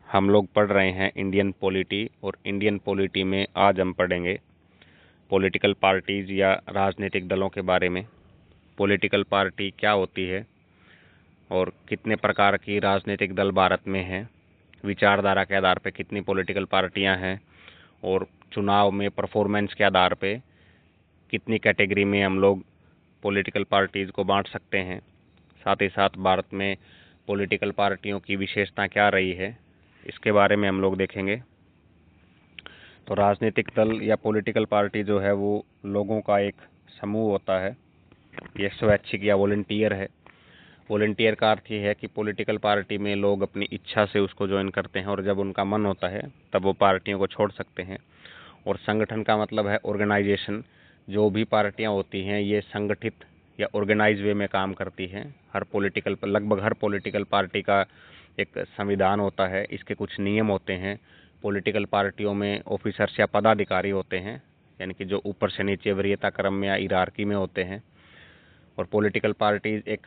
हम लोग पढ़ रहे हैं इंडियन पॉलिटी, और इंडियन पॉलिटी में आज हम पढ़ेंगे पॉलिटिकल पार्टीज या राजनीतिक दलों के बारे में। पॉलिटिकल पार्टी क्या होती है और कितने प्रकार की राजनीतिक दल भारत में हैं, विचारधारा के आधार पर कितनी पॉलिटिकल पार्टियां हैं, और चुनाव में परफॉर्मेंस के आधार पे कितनी कैटेगरी में हम लोग पॉलिटिकल पार्टीज़ को बांट सकते हैं। साथ ही साथ भारत में पॉलिटिकल पार्टियों की विशेषता क्या रही है, इसके बारे में हम लोग देखेंगे। तो राजनीतिक दल या पॉलिटिकल पार्टी जो है वो लोगों का एक समूह होता है। ये स्वैच्छिक या वॉलंटियर है। वॉलंटियर का अर्थ ये है कि पॉलिटिकल पार्टी में लोग अपनी इच्छा से उसको ज्वाइन करते हैं, और जब उनका मन होता है तब वो पार्टियों को छोड़ सकते हैं। और संगठन का मतलब है ऑर्गेनाइजेशन। जो भी पार्टियां होती हैं ये संगठित या ऑर्गेनाइज वे में काम करती हैं। लगभग हर पॉलिटिकल पार्टी का एक संविधान होता है, इसके कुछ नियम होते हैं। पॉलिटिकल पार्टियों में ऑफिसर्स या पदाधिकारी होते हैं, यानी कि जो ऊपर से नीचे वरीयता क्रम में या हिरार्की में होते हैं। और पॉलिटिकल पार्टीज एक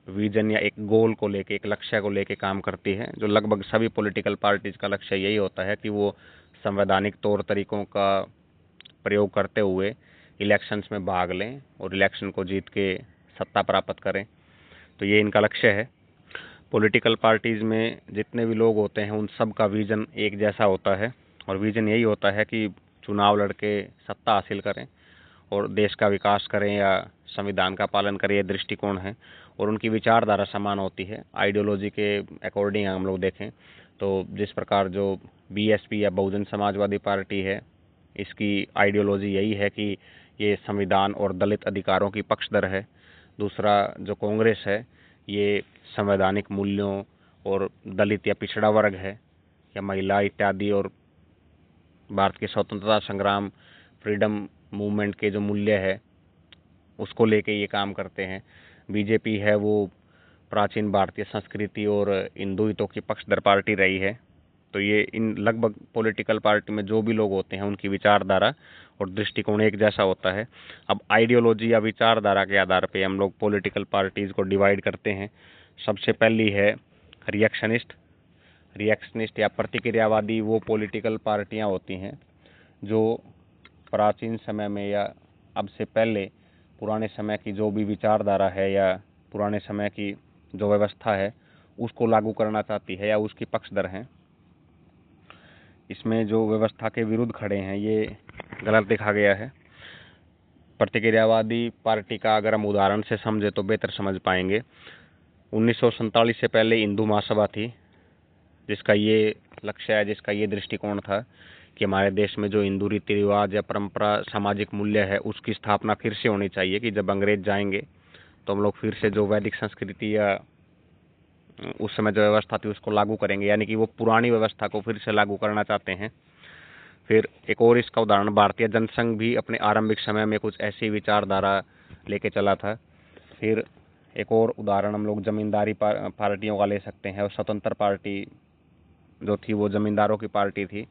विजन या एक गोल को लेके, एक लक्ष्य को लेके काम करती है, जो लगभग सभी पॉलिटिकल पार्टीज का लक्ष्य यही होता है कि वो संवैधानिक तौर तरीकों का प्रयोग करते हुए इलेक्शंस में भाग लें और इलेक्शन को जीत के सत्ता प्राप्त करें। तो ये इनका लक्ष्य है। पॉलिटिकल पार्टीज़ में जितने भी लोग होते हैं उन सब का विज़न एक जैसा होता है, और विज़न यही होता है कि चुनाव लड़के सत्ता हासिल करें और देश का विकास करें या संविधान का पालन करें। ये दृष्टिकोण है, और उनकी विचारधारा समान होती है। आइडियोलॉजी के अकॉर्डिंग हम लोग देखें तो जिस प्रकार जो बीएसपी या बहुजन समाजवादी पार्टी है, इसकी आइडियोलॉजी यही है कि ये संविधान और दलित अधिकारों की पक्षधर है। दूसरा जो कांग्रेस है, ये संवैधानिक मूल्यों और दलित या पिछड़ा वर्ग है या महिला इत्यादि, और भारत के स्वतंत्रता संग्राम, फ्रीडम मूवमेंट के जो मूल्य है उसको लेके ये काम करते हैं। बीजेपी है वो प्राचीन भारतीय संस्कृति और हिंदू हितों की पक्षधर पार्टी रही है। तो ये इन लगभग पॉलिटिकल पार्टी में जो भी लोग होते हैं उनकी विचारधारा और दृष्टिकोण एक जैसा होता है। अब आइडियोलॉजी या विचारधारा के आधार पे हम लोग पॉलिटिकल पार्टीज को डिवाइड करते हैं। सबसे पहली है रिएक्शनिस्ट। रिएक्शनिस्ट या प्रतिक्रियावादी वो पॉलिटिकल पार्टियां होती हैं जो प्राचीन समय में या अब से पहले पुराने समय की जो भी विचारधारा है या पुराने समय की जो व्यवस्था है उसको लागू करना चाहती है या उसकी पक्षधर हैं। इसमें जो व्यवस्था के विरुद्ध खड़े हैं ये गलत देखा गया है। प्रतिक्रियावादी पार्टी का अगर हम उदाहरण से समझे तो बेहतर समझ पाएंगे। 1947 से पहले हिंदू महासभा थी, जिसका ये लक्ष्य है, जिसका ये दृष्टिकोण था कि हमारे देश में जो हिंदू रीति रिवाज या परंपरा, सामाजिक मूल्य है, उसकी स्थापना फिर से होनी चाहिए कि जब अंग्रेज जाएंगे तो हम लोग फिर से जो वैदिक संस्कृति या उस समय जो व्यवस्था थी उसको लागू करेंगे, यानी कि वो पुरानी व्यवस्था को फिर से लागू करना चाहते हैं। फिर एक और इसका उदाहरण, भारतीय जनसंघ भी अपने आरंभिक समय में कुछ ऐसी विचारधारा लेके चला था। फिर एक और उदाहरण हम लोग जमींदारी पार्टियों का ले सकते हैं, और स्वतंत्र पार्टी जो थी वो जमींदारों की पार्टी थी।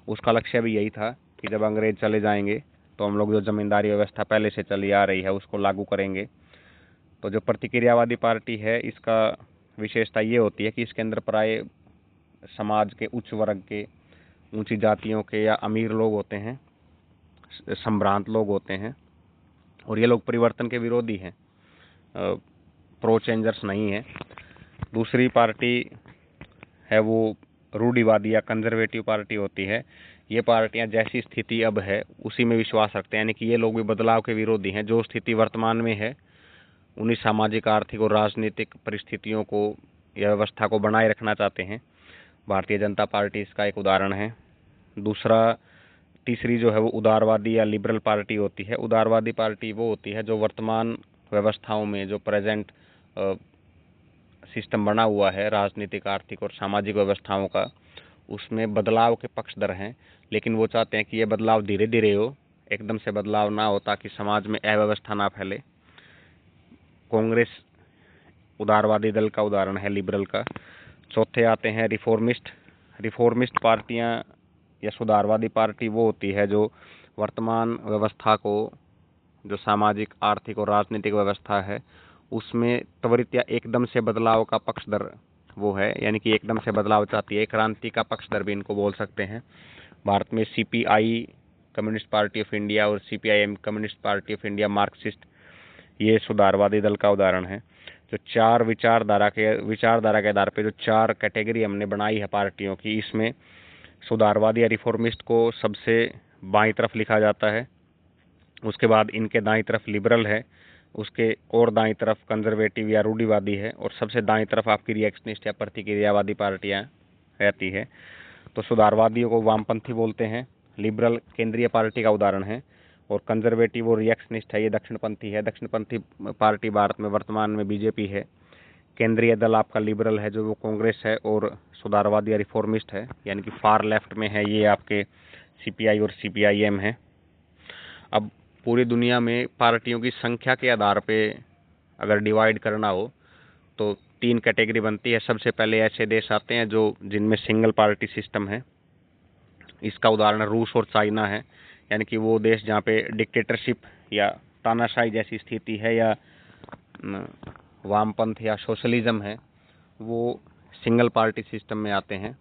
उसका लक्ष्य भी यही था कि जब अंग्रेज चले जाएंगे तो हम लोग जो जमींदारी व्यवस्था पहले से चली आ रही है उसको लागू करेंगे। तो जो प्रतिक्रियावादी पार्टी है इसका विशेषता ये होती है कि इसके अंदर प्राय समाज के उच्च वर्ग के, ऊंची जातियों के या अमीर लोग होते हैं, संभ्रांत लोग होते हैं, और ये लोग परिवर्तन के विरोधी हैं, प्रो चेंजर्स नहीं है। दूसरी पार्टी है वो रूढ़िवादी या कंजर्वेटिव पार्टी होती है। ये पार्टियां जैसी स्थिति अब है उसी में विश्वास रखते हैं, यानी कि ये लोग भी बदलाव के विरोधी हैं। जो स्थिति वर्तमान में है उन्हीं सामाजिक, आर्थिक और राजनीतिक परिस्थितियों को या व्यवस्था को बनाए रखना चाहते हैं। भारतीय जनता पार्टी इसका एक उदाहरण है। तीसरी जो है वो उदारवादी या लिबरल पार्टी होती है। उदारवादी पार्टी वो होती है जो वर्तमान व्यवस्थाओं में, जो प्रेजेंट सिस्टम बना हुआ है राजनीतिक, आर्थिक और सामाजिक व्यवस्थाओं का, उसमें बदलाव के पक्षधर हैं, लेकिन वो चाहते हैं कि ये बदलाव धीरे धीरे हो, एकदम से बदलाव ना हो, ताकि समाज में अव्यवस्था ना फैले। कांग्रेस उदारवादी दल का उदाहरण है, लिबरल का। चौथे आते हैं रिफॉर्मिस्ट। रिफॉर्मिस्ट पार्टियां या सुधारवादी पार्टी वो होती है जो वर्तमान व्यवस्था को, जो सामाजिक, आर्थिक और राजनीतिक व्यवस्था है, उसमें त्वरित या एकदम से बदलाव का पक्षधर वो है, यानी कि एकदम से बदलाव चाहती है, क्रांति का पक्षधर भी इनको बोल सकते हैं। भारत में CPI communist party of India और CPIM communist party of India marxist, ये सुधारवादी दल का उदाहरण है। जो चार विचारधारा के आधार पे जो चार कैटेगरी हमने बनाई है पार्टियों की, इसमें सुधारवादी या रिफॉर्मिस्ट को सबसे बाईं तरफ लिखा जाता है। उसके बाद इनके दाईं तरफ लिबरल है, उसके और दाईं तरफ कंजर्वेटिव या रूढ़िवादी है, और सबसे दाईं तरफ आपकी रिएक्शनिस्ट या प्रतिक्रियावादी पार्टियां रहती है। तो सुधारवादियों को वामपंथी बोलते हैं, लिबरल केंद्रीय पार्टी का उदाहरण है, और कंजर्वेटिव और रिएक्शनिस्ट है, ये दक्षिणपंथी है। दक्षिणपंथी पार्टी भारत में वर्तमान में बीजेपी है। केंद्रीय दल आपका लिबरल है जो वो कांग्रेस है, और सुधारवादी या रिफॉर्मिस्ट है यानी कि फार लेफ्ट में है, ये आपके सीपीआई और सीपीआईएम है। अब पूरी दुनिया में पार्टियों की संख्या के आधार पे अगर डिवाइड करना हो तो तीन कैटेगरी बनती है। सबसे पहले ऐसे देश आते हैं जो जिनमें सिंगल पार्टी सिस्टम है। इसका उदाहरण रूस और चाइना है, यानी कि वो देश जहाँ पे डिक्टेटरशिप या तानाशाही जैसी स्थिति है या वामपंथ या सोशलिज्म है, वो सिंगल पार्टी सिस्टम में आते हैं।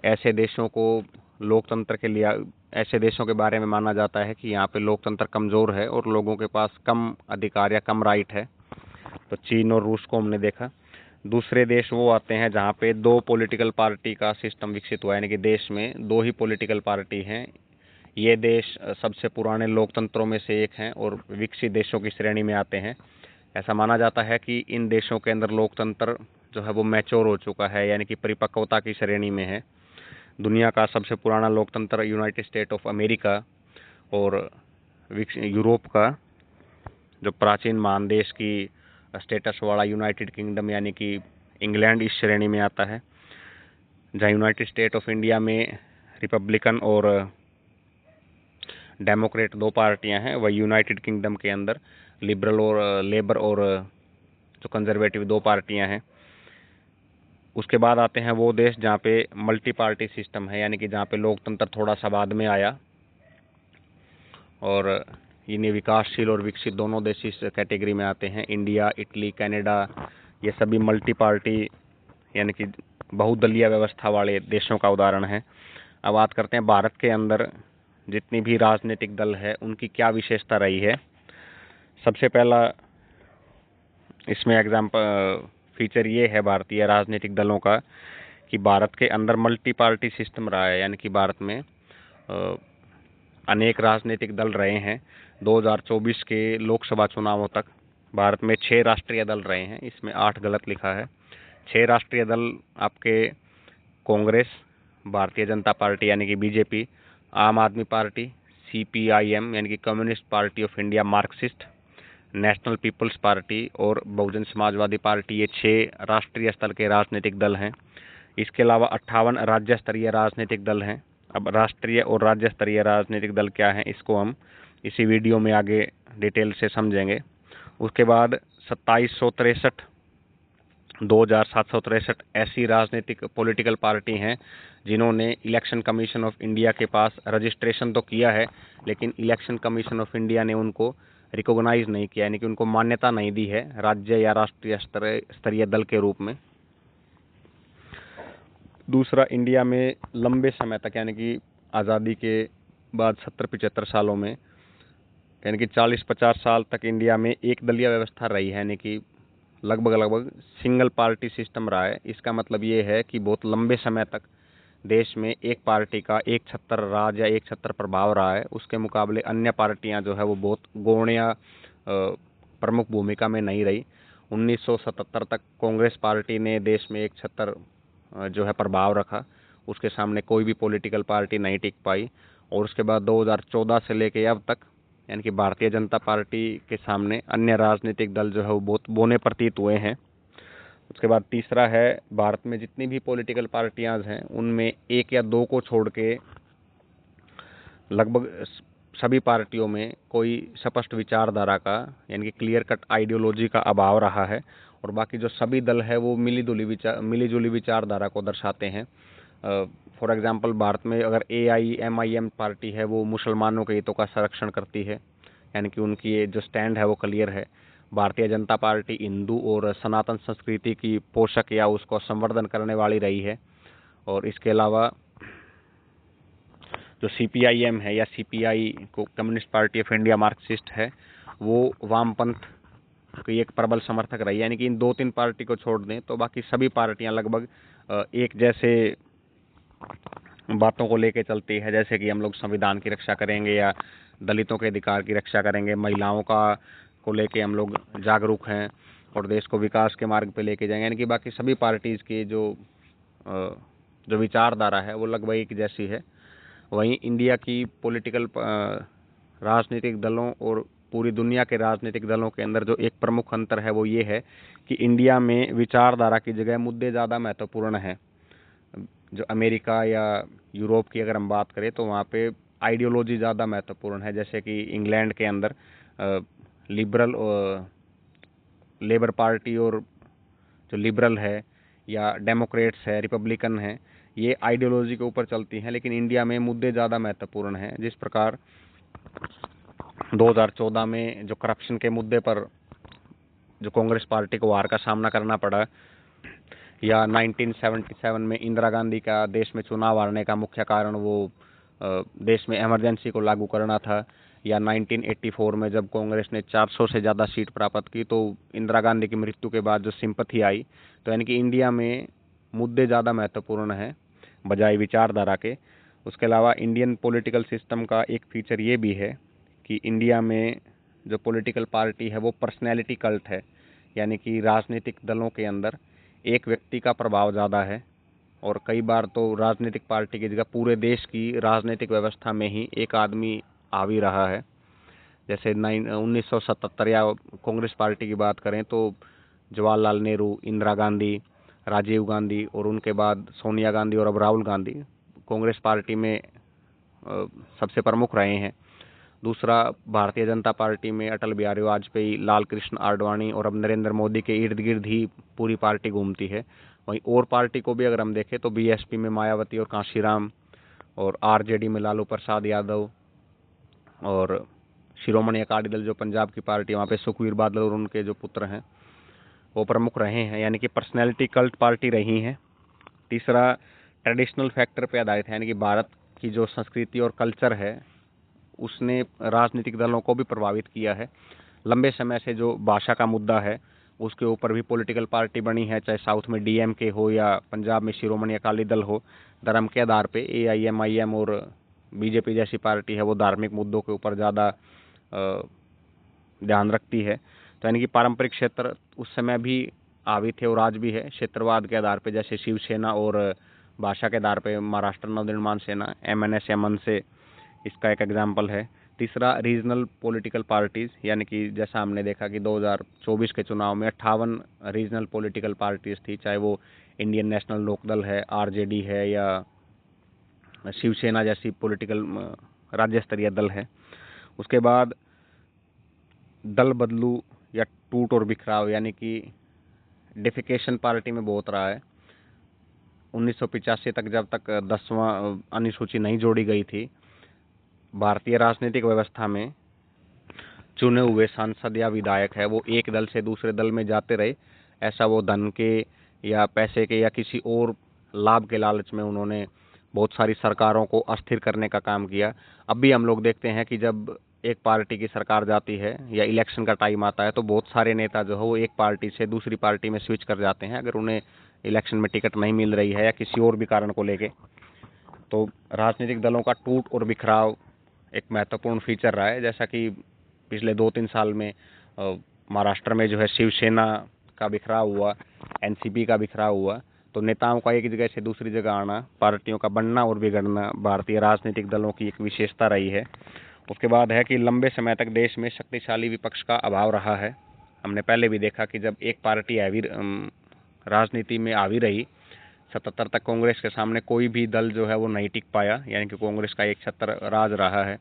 ऐसे देशों को लोकतंत्र के लिए, ऐसे देशों के बारे में माना जाता है कि यहाँ पे लोकतंत्र कमज़ोर है और लोगों के पास कम अधिकार या कम राइट है। तो चीन और रूस को हमने देखा। दूसरे देश वो आते हैं जहाँ पे दो पॉलिटिकल पार्टी का सिस्टम विकसित हुआ है, यानी कि देश में दो ही पॉलिटिकल पार्टी हैं। ये देश सबसे पुराने लोकतंत्रों में से एक हैं और विकसित देशों की श्रेणी में आते हैं। ऐसा माना जाता है कि इन देशों के अंदर लोकतंत्र जो है वो मैच्योर हो चुका है, यानी कि परिपक्वता की श्रेणी में है। दुनिया का सबसे पुराना लोकतंत्र यूनाइटेड स्टेट ऑफ अमेरिका और यूरोप का जो प्राचीन महादेश की स्टेटस वाला यूनाइटेड किंगडम यानी कि इंग्लैंड इस श्रेणी में आता है। जहाँ यूनाइटेड स्टेट ऑफ इंडिया में रिपब्लिकन और डेमोक्रेट दो पार्टियां हैं, वही यूनाइटेड किंगडम के अंदर लिबरल और लेबर और जो कंजर्वेटिव दो पार्टियां हैं। उसके बाद आते हैं वो देश जहाँ पे मल्टी पार्टी सिस्टम है, यानी कि जहाँ पे लोकतंत्र थोड़ा सा बाद में आया, और इन्हें विकासशील और विकसित दोनों देश इस कैटेगरी में आते हैं। इंडिया, इटली, कनाडा, ये सभी मल्टी पार्टी यानी कि बहुदलीय व्यवस्था वाले देशों का उदाहरण है। अब बात करते हैं भारत के अंदर जितनी भी राजनीतिक दल है उनकी क्या विशेषता रही है। सबसे पहला इसमें एग्जाम्पल फीचर ये है भारतीय राजनीतिक दलों का कि भारत के अंदर मल्टी पार्टी सिस्टम रहा है, यानी कि भारत में अनेक राजनीतिक दल रहे हैं। 2024 के लोकसभा चुनावों तक भारत में 6 राष्ट्रीय दल रहे हैं, इसमें 8 गलत लिखा है। 6 राष्ट्रीय दल आपके कांग्रेस, भारतीय जनता पार्टी यानी कि बीजेपी, आम आदमी पार्टी, सीपीआईएम यानी कि communist party of India Marxist, national people's party और बहुजन समाजवादी पार्टी, ये 6 राष्ट्रीय स्तर के राजनीतिक दल हैं। इसके अलावा 58 राज्य स्तरीय राजनीतिक दल हैं। अब राष्ट्रीय और राज्य स्तरीय राजनीतिक दल क्या हैं, इसको हम इसी वीडियो में आगे डिटेल से समझेंगे। उसके बाद 2763 ऐसी राजनीतिक पॉलिटिकल पार्टी हैं जिन्होंने इलेक्शन कमीशन ऑफ इंडिया के पास रजिस्ट्रेशन तो किया है, लेकिन इलेक्शन कमीशन ऑफ इंडिया ने उनको रिकॉग्नाइज नहीं किया, यानी कि उनको मान्यता नहीं दी है राज्य या राष्ट्रीय स्तरीय दल के रूप में। दूसरा, इंडिया में लंबे समय तक यानी कि आज़ादी के बाद 70-75 सालों में, यानी कि 40-50 साल तक इंडिया में एक दलीय व्यवस्था रही है, यानी कि लगभग सिंगल पार्टी सिस्टम रहा है। इसका मतलब ये है कि बहुत लंबे समय तक देश में एक पार्टी का एक छत्र राज या एक छत्र प्रभाव रहा है। उसके मुकाबले अन्य पार्टियां जो है वो बहुत गौण या प्रमुख भूमिका में नहीं रही। 1977 तक कांग्रेस पार्टी ने देश में एक छत्र जो है प्रभाव रखा, उसके सामने कोई भी पॉलिटिकल पार्टी नहीं टिक पाई। और उसके बाद 2014 से लेके अब तक यानी कि भारतीय जनता पार्टी के सामने अन्य राजनीतिक दल जो है वो बहुत बौने प्रतीत हुए हैं। उसके बाद तीसरा है, भारत में जितनी भी पॉलिटिकल पार्टियां हैं उनमें एक या दो को छोड़ के लगभग सभी पार्टियों में कोई स्पष्ट विचारधारा का यानी कि क्लियर कट आइडियोलॉजी का अभाव रहा है, और बाकी जो सभी दल है वो मिली जुली विचारधारा को दर्शाते हैं। फॉर एग्जांपल भारत में अगर AIMIM पार्टी है वो मुसलमानों के हितों का संरक्षण करती है, यानी कि उनकी ये जो स्टैंड है वो क्लियर है। भारतीय जनता पार्टी हिंदू और सनातन संस्कृति की पोषक या उसको संवर्धन करने वाली रही है। और इसके अलावा जो CPIM है या CPI को communist party of India Marxist है, वो वामपंथ की एक प्रबल समर्थक रही है। यानी कि इन 2-3 पार्टी को छोड़ दें तो बाकी सभी पार्टियां लगभग एक जैसे बातों को लेके चलती है, जैसे कि हम लोग संविधान की रक्षा करेंगे या दलितों के अधिकार की रक्षा करेंगे, महिलाओं को लेके हम लोग जागरूक हैं और देश को विकास के मार्ग पे लेके जाएंगे। यानी कि बाकी सभी पार्टीज की जो विचारधारा है वो लगभग एक जैसी है। वहीं इंडिया की पॉलिटिकल राजनीतिक दलों और पूरी दुनिया के राजनीतिक दलों के अंदर जो एक प्रमुख अंतर है वो ये है कि इंडिया में विचारधारा की जगह मुद्दे ज़्यादा महत्वपूर्ण हैं। जो अमेरिका या यूरोप की अगर हम बात करें तो वहाँ पे आइडियोलॉजी ज़्यादा महत्वपूर्ण है। जैसे कि इंग्लैंड के अंदर लिबरल लेबर पार्टी और जो लिबरल है या डेमोक्रेट्स है, रिपब्लिकन है, ये आइडियोलॉजी के ऊपर चलती हैं। लेकिन इंडिया में मुद्दे ज़्यादा महत्वपूर्ण हैं। जिस प्रकार 2014 में जो करप्शन के मुद्दे पर जो कांग्रेस पार्टी को हार का सामना करना पड़ा, या 1977 में इंदिरा गांधी का देश में चुनाव हारने का मुख्य कारण वो देश में इमरजेंसी को लागू करना था, या 1984 में जब कांग्रेस ने 400 से ज़्यादा सीट प्राप्त की तो इंदिरा गांधी की मृत्यु के बाद जो सिंपथी आई। तो यानी कि इंडिया में मुद्दे ज़्यादा महत्वपूर्ण हैं बजाय विचारधारा के। उसके अलावा इंडियन पॉलिटिकल सिस्टम का एक फीचर ये भी है कि इंडिया में जो पॉलिटिकल पार्टी है वो पर्सनैलिटी कल्ट है। यानी कि राजनीतिक दलों के अंदर एक व्यक्ति का प्रभाव ज़्यादा है और कई बार तो राजनीतिक पार्टी की जगह पूरे देश की राजनीतिक व्यवस्था में ही एक आदमी हावी रहा है। जैसे 1977 या कांग्रेस पार्टी की बात करें तो जवाहरलाल नेहरू, इंदिरा गांधी, राजीव गांधी और उनके बाद सोनिया गांधी और अब राहुल गांधी कांग्रेस पार्टी में सबसे प्रमुख रहे हैं। दूसरा, भारतीय जनता पार्टी में अटल बिहारी वाजपेयी, लाल कृष्ण आडवाणी और अब नरेंद्र मोदी के इर्द गिर्द ही पूरी पार्टी घूमती है। वहीं और पार्टी को भी अगर हम देखें तो BSP में मायावती और कांशीराम, और RJD में लालू प्रसाद यादव, और शिरोमणि अकाली दल जो पंजाब की पार्टी है वहाँ पे सुखबीर बादल और उनके जो पुत्र हैं वो प्रमुख रहे हैं। यानी कि पर्सनैलिटी कल्ट पार्टी रही हैं। तीसरा, ट्रेडिशनल फैक्टर पे आधारित है। यानी कि भारत की जो संस्कृति और कल्चर है उसने राजनीतिक दलों को भी प्रभावित किया है। लंबे समय से जो भाषा का मुद्दा है उसके ऊपर भी पॉलिटिकल पार्टी बनी है, चाहे साउथ में DMK हो या पंजाब में शिरोमणि अकाली दल हो। धर्म के आधार पे AIM और BJP जैसी पार्टी है वो धार्मिक मुद्दों के ऊपर ज़्यादा ध्यान रखती है। तो यानी कि पारंपरिक क्षेत्र उस समय भी हावी थे और आज भी है क्षेत्रवाद के आधार पे, जैसे शिवसेना, और भाषा के आधार पे महाराष्ट्र नवनिर्माण सेना MNS या मनसे इसका एक एग्जाम्पल है। तीसरा, रीजनल पॉलिटिकल पार्टीज, यानी कि जैसा हमने देखा कि 2024 के चुनाव में 58 रीजनल पॉलिटिकल पार्टीज थी, चाहे वो इंडियन नेशनल लोकदल है, RJD है या शिवसेना जैसी पॉलिटिकल राज्य स्तरीय दल है। उसके बाद दल बदलू या टूट और बिखराव, यानी कि डिफिकेशन पार्टी में बहुत रहा है। 1985 तक जब तक 10वां अनुसूची नहीं जोड़ी गई थी, भारतीय राजनीतिक व्यवस्था में चुने हुए सांसद या विधायक है वो एक दल से दूसरे दल में जाते रहे। ऐसा वो धन के या पैसे के या किसी और लाभ के लालच में उन्होंने बहुत सारी सरकारों को अस्थिर करने का काम किया। अब भी हम लोग देखते हैं कि जब एक पार्टी की सरकार जाती है या इलेक्शन का टाइम आता है तो बहुत सारे नेता जो है वो एक पार्टी से दूसरी पार्टी में स्विच कर जाते हैं अगर उन्हें इलेक्शन में टिकट नहीं मिल रही है या किसी और भी कारण को लेके। तो राजनीतिक दलों का टूट और बिखराव एक महत्वपूर्ण फीचर रहा है। जैसा कि पिछले 2-3 साल में महाराष्ट्र में जो है शिवसेना का बिखराव हुआ, NCP का बिखराव हुआ। तो नेताओं का एक जगह से दूसरी जगह आना, पार्टियों का बनना और बिगड़ना भारतीय राजनीतिक दलों की एक विशेषता रही है। उसके बाद है कि लंबे समय तक देश में शक्तिशाली विपक्ष का अभाव रहा है। हमने पहले भी देखा कि जब एक पार्टी हैवी राजनीति में हावी रही, 77 तक कांग्रेस के सामने कोई भी दल जो है वो नहीं टिक पाया, यानी कि कांग्रेस का एक छत्र राज रहा है।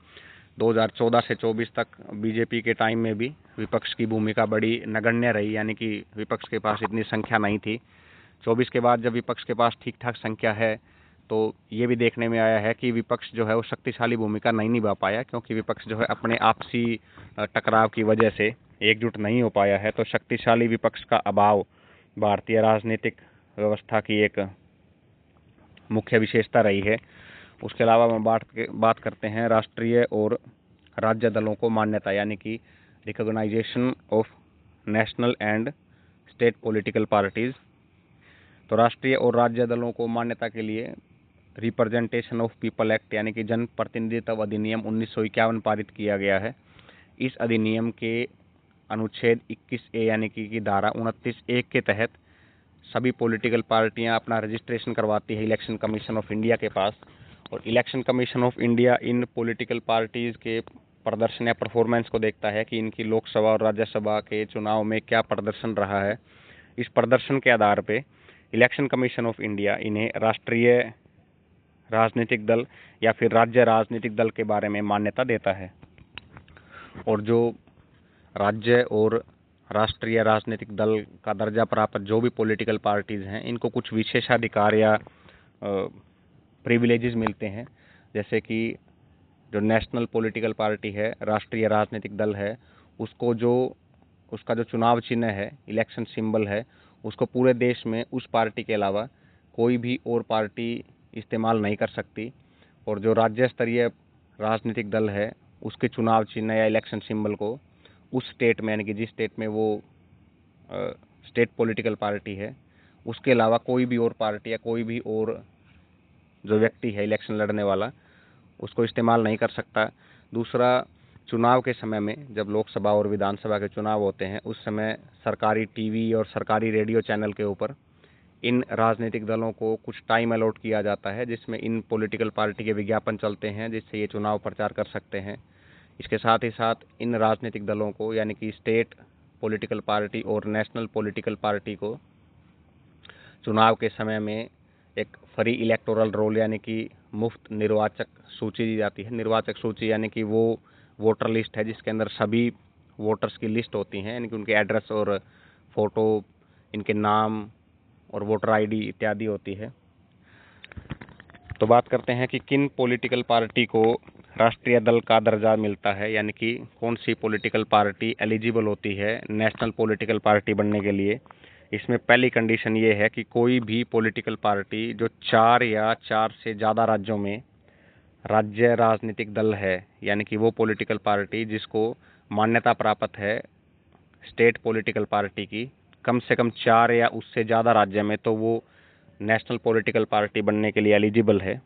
2014 से 24 तक BJP के टाइम में भी विपक्ष की भूमिका बड़ी नगण्य रही, यानी कि विपक्ष के पास इतनी संख्या नहीं थी। 24 के बाद जब विपक्ष के पास ठीक ठाक संख्या है तो ये भी देखने में आया है कि विपक्ष जो है वो शक्तिशाली भूमिका नहीं निभा पाया, क्योंकि विपक्ष जो है अपने आपसी टकराव की वजह से एकजुट नहीं हो पाया है, तो शक्तिशाली विपक्ष का अभाव भारतीय राजनीतिक व्यवस्था की एक मुख्य विशेषता रही है। उसके अलावा हम बात करते हैं राष्ट्रीय और राज्य दलों को मान्यता, यानी कि recognisation of national and state political parties. तो राष्ट्रीय और राज्य दलों को मान्यता के लिए रिप्रेजेंटेशन ऑफ पीपल एक्ट यानी कि जन प्रतिनिधित्व अधिनियम 1951 पारित किया गया है। इस अधिनियम के अनुच्छेद 21A यानी कि धारा 29(1) के तहत सभी पॉलिटिकल पार्टियां अपना रजिस्ट्रेशन करवाती है इलेक्शन कमीशन ऑफ इंडिया के पास, और election commission of India in political parties के प्रदर्शन या परफॉर्मेंस को देखता है कि इनकी लोकसभा और राज्यसभा के चुनाव में क्या प्रदर्शन रहा है। इस प्रदर्शन के आधार पे इलेक्शन कमीशन ऑफ इंडिया इन्हें राष्ट्रीय राजनीतिक दल या फिर राज्य राजनीतिक दल के बारे में मान्यता देता है। और जो राज्य और राष्ट्रीय राजनीतिक दल का दर्जा प्राप्त जो भी पॉलिटिकल पार्टीज हैं, इनको कुछ विशेषाधिकार या प्रिविलेजेस मिलते हैं। जैसे कि जो नेशनल पॉलिटिकल पार्टी है, राष्ट्रीय राजनीतिक दल है, उसका जो चुनाव चिन्ह है, इलेक्शन सिंबल है, उसको पूरे देश में उस पार्टी के अलावा कोई भी और पार्टी इस्तेमाल नहीं कर सकती। और जो राज्य स्तरीय राजनीतिक दल है, उसके चुनाव चिन्ह या इलेक्शन सिंबल को उस स्टेट में, यानी कि जिस स्टेट में वो स्टेट पॉलिटिकल पार्टी है, उसके अलावा कोई भी और पार्टी या कोई भी और जो व्यक्ति है इलेक्शन लड़ने वाला, उसको इस्तेमाल नहीं कर सकता। दूसरा, चुनाव के समय में जब लोकसभा और विधानसभा के चुनाव होते हैं, उस समय सरकारी टीवी और सरकारी रेडियो चैनल के ऊपर इन राजनीतिक दलों को कुछ टाइम अलॉट किया जाता है, जिसमें इन पॉलिटिकल पार्टी के विज्ञापन चलते हैं, जिससे ये चुनाव प्रचार कर सकते हैं। इसके साथ ही साथ इन राजनीतिक दलों को, यानी कि स्टेट पॉलिटिकल पार्टी और नेशनल पॉलिटिकल पार्टी को, चुनाव के समय में एक फ्री इलेक्टोरल रोल यानी कि मुफ्त निर्वाचक सूची दी जाती है। निर्वाचक सूची यानी कि वो वोटर लिस्ट है जिसके अंदर सभी वोटर्स की लिस्ट होती हैं, यानी कि उनके एड्रेस और फोटो, इनके नाम और वोटर आईडी इत्यादि होती है। तो बात करते हैं कि किन पॉलिटिकल पार्टी को राष्ट्रीय दल का दर्जा मिलता है, यानी कि कौन सी पॉलिटिकल पार्टी एलिजिबल होती है नेशनल पॉलिटिकल पार्टी बनने के लिए। इसमें पहली कंडीशन ये है कि कोई भी पॉलिटिकल पार्टी जो 4 या 4 से ज़्यादा राज्यों में राज्य राजनीतिक दल है, यानी कि वो पॉलिटिकल पार्टी जिसको मान्यता प्राप्त है स्टेट पॉलिटिकल पार्टी की, कम से कम 4 या उससे ज़्यादा राज्य में, तो वो नेशनल पॉलिटिकल पार्टी बनने के लिए एलिजिबल है।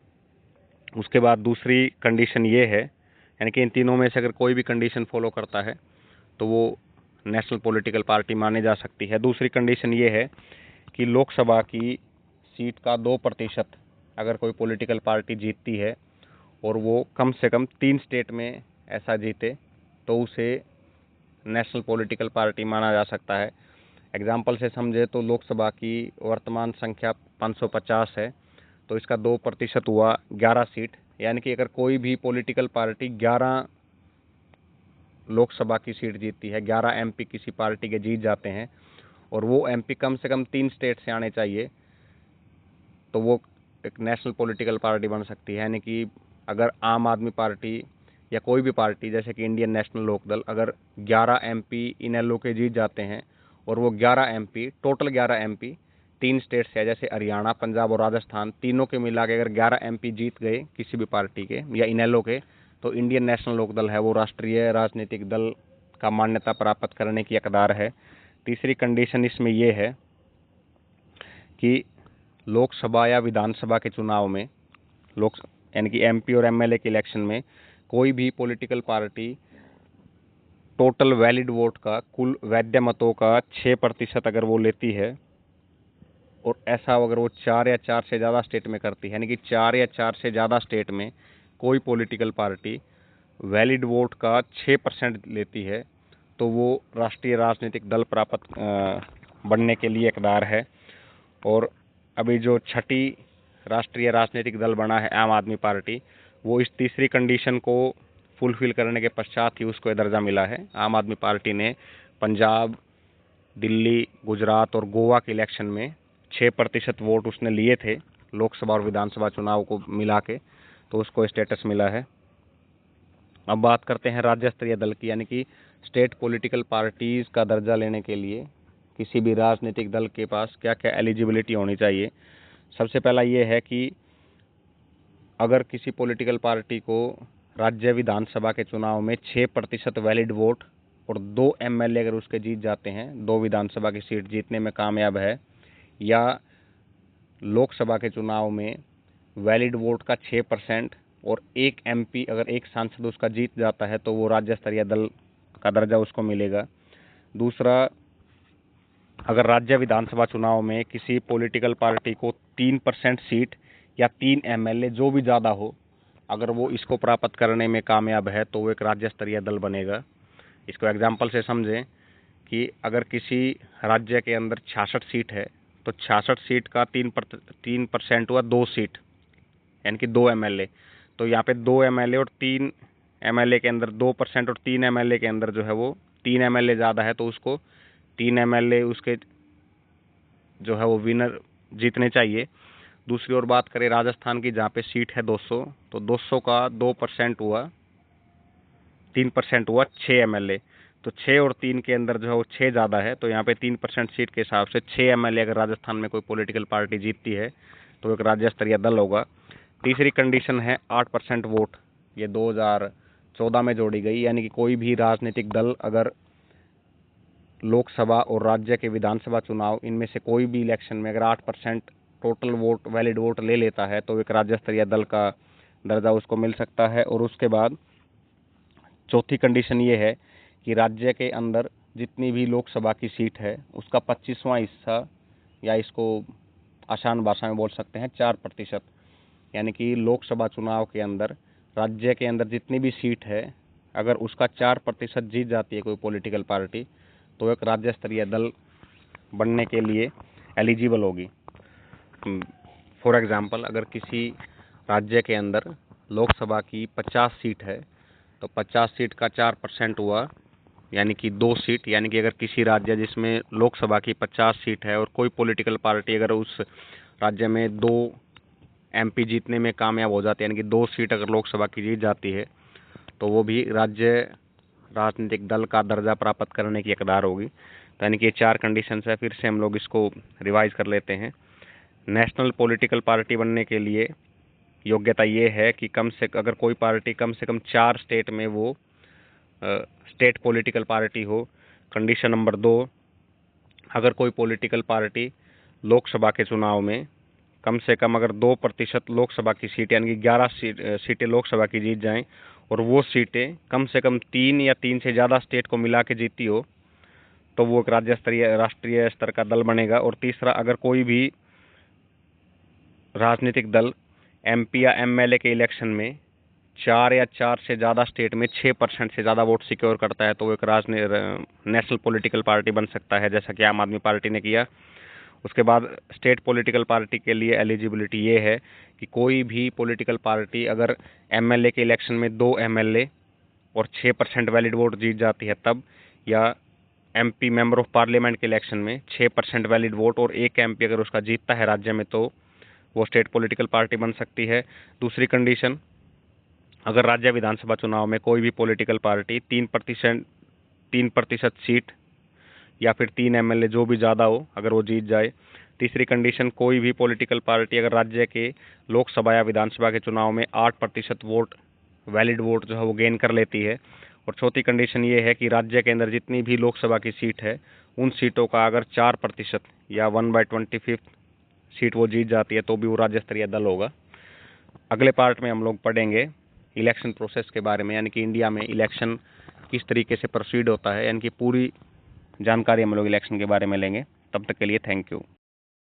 उसके बाद दूसरी कंडीशन ये है, यानी कि इन तीनों में से अगर कोई भी कंडीशन फॉलो करता है तो वो नेशनल पॉलिटिकल पार्टी मानी जा सकती है। दूसरी कंडीशन ये है कि लोकसभा की सीट का 2% अगर कोई पॉलिटिकल पार्टी जीतती है और वो कम से कम 3 स्टेट में ऐसा जीते, तो उसे नेशनल पॉलिटिकल पार्टी माना जा सकता है। एग्जाम्पल से समझे तो लोकसभा की वर्तमान संख्या 550 है, तो इसका 2% हुआ 11 सीट, यानी कि अगर कोई भी पॉलिटिकल पार्टी 11 लोकसभा की सीट जीतती है, 11 एमपी किसी पार्टी के जीत जाते हैं, और वो एमपी कम से कम 3 स्टेट से आने चाहिए, तो वो एक नेशनल पॉलिटिकल पार्टी बन सकती है। यानी कि अगर आम आदमी पार्टी या कोई भी पार्टी जैसे कि इंडियन नेशनल लोकदल अगर 11 एमपी इनेलो के जीत जाते हैं, और वो 11 एमपी, टोटल 11 एमपी 3 स्टेट से है, जैसे हरियाणा, पंजाब और राजस्थान, तीनों के मिला के अगर 11 एमपी जीत गए किसी भी पार्टी के या इनेलो के, तो इंडियन नेशनल लोकदल है वो राष्ट्रीय राजनीतिक दल का मान्यता प्राप्त करने की हकदार है। तीसरी कंडीशन इसमें यह है कि लोकसभा या विधानसभा के चुनाव में, यानी कि एमपी और एमएलए के इलेक्शन में, कोई भी political party total valid vote का, कुल वैध मतों का 6% अगर वो लेती है, और ऐसा अगर वो 4 या 4 से ज़्यादा स्टेट में करती है, यानी कि 4 या 4 से ज़्यादा स्टेट में कोई पॉलिटिकल पार्टी वैलिड वोट का 6% लेती है, तो वो राष्ट्रीय राजनीतिक दल प्राप्त बनने के लिए हकदार है। और अभी जो छठी राष्ट्रीय राजनीतिक दल बना है आम आदमी पार्टी, वो इस तीसरी कंडीशन को फुलफिल करने के पश्चात ही उसको दर्जा मिला है। आम आदमी पार्टी ने पंजाब, दिल्ली, गुजरात और गोवा के इलेक्शन में 6% वोट उसने लिए थे लोकसभा और विधानसभा चुनाव को मिला के, तो उसको स्टेटस मिला है। अब बात करते हैं राज्य स्तरीय दल की, यानी कि स्टेट पॉलिटिकल पार्टीज का दर्जा लेने के लिए किसी भी राजनीतिक दल के पास क्या क्या एलिजिबिलिटी होनी चाहिए। सबसे पहला ये है कि अगर किसी पॉलिटिकल पार्टी को राज्य विधानसभा के चुनाव में 6% वैलिड वोट और 2 एमएलए अगर उसके जीत जाते हैं, 2 विधानसभा की सीट जीतने में कामयाब है, या लोकसभा के चुनाव में वैलिड वोट का 6% और 1 एमपी अगर एक सांसद उसका जीत जाता है तो वो राज्य स्तरीय दल का दर्जा उसको मिलेगा। दूसरा, अगर राज्य विधानसभा चुनाव में किसी पॉलिटिकल पार्टी को 3% सीट या 3 एमएलए जो भी ज़्यादा हो, अगर वो इसको प्राप्त करने में कामयाब है तो वो एक राज्य स्तरीय दल बनेगा। इसको एग्जाम्पल से समझें कि अगर किसी राज्य के अंदर 66 सीट है तो 66 सीट का 3% हुआ 2 सीट, यानी कि 2 एमएलए। तो यहाँ पे 2 एमएलए और 3 एमएलए के अंदर 2% और 3 एमएलए के अंदर जो है वो 3 एमएलए ज़्यादा है तो उसको 3 एमएलए उसके जो है वो विनर जीतने चाहिए। दूसरी ओर बात करें राजस्थान की, जहाँ पे सीट है 200, तो 200 का 2% हुआ 3% हुआ 6 एमएलए। तो 6 और 3 के अंदर जो है वो 6 ज़्यादा है, तो यहाँ पे 3% सीट के हिसाब से 6 एमएलए अगर राजस्थान में कोई पॉलिटिकल पार्टी जीतती है तो एक राज्य स्तरीय दल होगा। तीसरी कंडीशन है 8% वोट, ये 2014 में जोड़ी गई, यानी कि कोई भी राजनीतिक दल अगर लोकसभा और राज्य के विधानसभा चुनाव इनमें से कोई भी इलेक्शन में अगर 8% टोटल वोट वैलिड वोट ले लेता है तो एक राज्य स्तरीय दल का दर्जा उसको मिल सकता है। और उसके बाद चौथी कंडीशन ये है कि राज्य के अंदर जितनी भी लोकसभा की सीट है उसका 25वां हिस्सा, या इसको आसान भाषा में बोल सकते हैं 4%, यानी कि लोकसभा चुनाव के अंदर राज्य के अंदर जितनी भी सीट है अगर उसका 4% जीत जाती है कोई पॉलिटिकल पार्टी तो एक राज्य स्तरीय दल बनने के लिए एलिजिबल होगी। फॉर एग्जांपल, अगर किसी राज्य के अंदर लोकसभा की 50 सीट है तो 50 सीट का 4% हुआ यानी कि 2 सीट, यानी कि अगर किसी राज्य जिसमें लोकसभा की 50 सीट है और कोई पॉलिटिकल पार्टी अगर उस राज्य में 2 एमपी जीतने में कामयाब हो जाती है, यानी कि 2 सीट अगर लोकसभा की जीत जाती है तो वो भी राज्य राजनीतिक दल का दर्जा प्राप्त करने की हकदार होगी। तो यानी कि ये 4 कंडीशंस है। फिर से हम लोग इसको रिवाइज कर लेते हैं। नेशनल पॉलिटिकल पार्टी बनने के लिए योग्यता ये है कि अगर कोई पार्टी कम से कम 4 स्टेट में वो स्टेट पॉलिटिकल पार्टी हो। कंडीशन नंबर 2, अगर कोई पॉलिटिकल पार्टी लोकसभा के चुनाव में कम से कम अगर 2% लोकसभा की सीट यानी कि 11 सीटें लोकसभा की जीत जाएं और वो सीटें कम से कम 3 या 3 से ज़्यादा स्टेट को मिला के जीती हो तो वो एक राज्य स्तरीय राष्ट्रीय स्तर का दल बनेगा। और तीसरा, अगर कोई भी राजनीतिक दल एमपी या एमएलए के इलेक्शन में 4 या 4 से ज़्यादा स्टेट में 6% से ज़्यादा वोट सिक्योर करता है तो वो एक नेशनल पॉलिटिकल पार्टी बन सकता है, जैसा कि आम आदमी पार्टी ने किया। उसके बाद स्टेट पॉलिटिकल पार्टी के लिए एलिजिबिलिटी ये है कि कोई भी पॉलिटिकल पार्टी अगर एमएलए के इलेक्शन में 2 एमएलए और 6% वैलिड वोट जीत जाती है तब, या एमपी मेंबर ऑफ पार्लियामेंट के इलेक्शन में 6% वैलिड वोट और 1 एमपी अगर उसका जीतता है राज्य में तो वो स्टेट पॉलिटिकल पार्टी बन सकती है। दूसरी कंडीशन, अगर राज्य विधानसभा चुनाव में कोई भी पॉलिटिकल पार्टी 3% सीट या फिर 3 एमएलए जो भी ज़्यादा हो अगर वो जीत जाए। तीसरी कंडीशन, कोई भी पॉलिटिकल पार्टी अगर राज्य के लोकसभा या विधानसभा के चुनाव में 8% वोट वैलिड वोट जो है वो गेन कर लेती है। और चौथी कंडीशन ये है कि राज्य के अंदर जितनी भी लोकसभा की सीट है उन सीटों का अगर 4% या 1/25 सीट वो जीत जाती है तो भी वो राज्य स्तरीय दल होगा। अगले पार्ट में हम लोग पढ़ेंगे इलेक्शन प्रोसेस के बारे में, यानी कि इंडिया में इलेक्शन किस तरीके से प्रोसीड होता है, यानी कि पूरी जानकारी हम लोग इलेक्शन के बारे में लेंगे। तब तक के लिए थैंक यू।